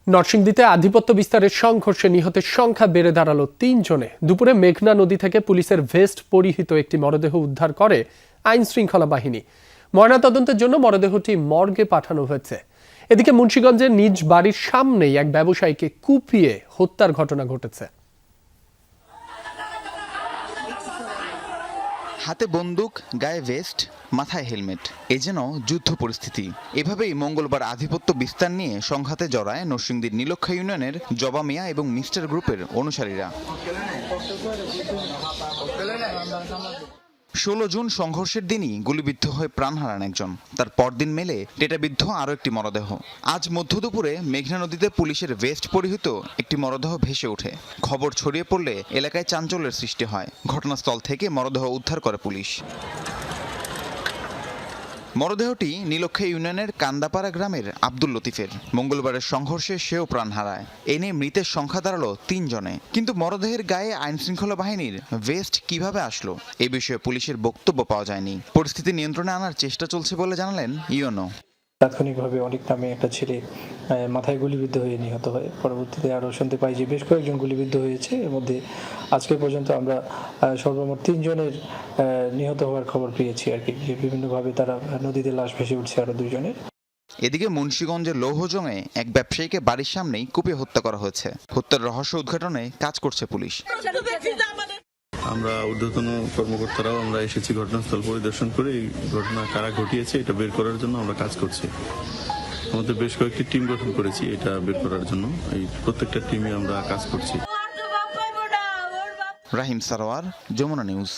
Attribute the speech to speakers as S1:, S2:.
S1: নরসিংদীতে আধিপত্য বিস্তারের সংঘর্ষে নিহতের সংখ্যা বেড়ে দাঁড়ালো ৩ জনে। দুপুরে মেঘনা নদী থেকে পুলিশের ভেস্ট পরিহিত একটি মরদেহ উদ্ধার করে আইন শৃঙ্খলা বাহিনী। ময়নাতদন্তের জন্য মরদেহটি মর্গে পাঠানো হয়েছে। এদিকে মুন্সিগঞ্জের নিজ বাড়ির সামনেই এক ব্যবসায়ীকে কুপিয়ে হত্যার ঘটনা ঘটেছে।
S2: হাতে বন্দুক, গায়ে ভেস্ট, মাথায় হেলমেট, এ যেন যুদ্ধ পরিস্থিতি। এভাবেই মঙ্গলবার আধিপত্য বিস্তার নিয়ে সংঘাতে জড়ায় নরসিংদীর নীলক্ষা ইউনিয়নের জবা মিয়া এবং মিস্টার গ্রুপের অনুসারীরা। 16 জুন সংঘর্ষের দিনই গুলিবিদ্ধ হয়ে প্রাণ হারান একজন। তার পরদিন মেলে টেটাবিদ্ধ আরও একটি মরদেহ। আজ মধ্য দুপুরে মেঘনা নদীতে পুলিশের ভেস্ট পরিহিত একটি মরদেহ ভেসে ওঠে। খবর ছড়িয়ে পড়লে এলাকায় চাঞ্চল্যের সৃষ্টি হয়। ঘটনাস্থল থেকে মরদেহ উদ্ধার করে পুলিশ। মরদেহটি নীলক্ষা ইউনিয়নের কান্দাপাড়া গ্রামের আব্দুল লতিফের। মঙ্গলবারের সংঘর্ষে সেও প্রাণ হারায়। এ নিয়ে মৃতের সংখ্যা দাঁড়ালো 3 জনে। কিন্তু মরদেহের গায়ে আইনশৃঙ্খলা বাহিনীর ভেস্ট কিভাবে আসলো এ বিষয়ে পুলিশের বক্তব্য পাওয়া যায়নি। পরিস্থিতি নিয়ন্ত্রণে আনার চেষ্টা চলছে বলে জানালেন ইউএনও।
S3: তাৎক্ষণিকভাবে অনেক নামে একটা ছেলে মাথায় গুলিবিদ্ধ হয়ে নিহত হয়। পরবর্তীতে আরও শুনতে পাই যে বেশ কয়েকজন গুলিবিদ্ধ হয়েছে। এর মধ্যে আজকে পর্যন্ত আমরা সর্বমোট 3 জনের নিহত হওয়ার খবর পেয়েছি আর কি। বিভিন্নভাবে তারা নদীতে লাশ ভেসে উঠছে আরও 2 জনের।
S2: এদিকে মুন্সিগঞ্জের লৌহজংয়ে এক ব্যবসায়ীকে বাড়ির সামনেই কুপিয়ে হত্যা করা হয়েছে। হত্যার রহস্য উদ্ঘাটনে কাজ করছে পুলিশ।
S4: আমরা ঊর্ধ্বতন কর্মকর্তারাও আমরা এসেছি ঘটনাস্থল পরিদর্শন করে এই ঘটনা কারা ঘটিয়েছে এটা বের করার জন্য আমরা কাজ করছি। আমাদের বেশ কয়েকটি টিম গঠন করেছি এটা বের করার জন্য। এই প্রত্যেকটা টিমে আমরা কাজ করছি।
S2: রাহিম সারোয়ার, যমুনা নিউজ।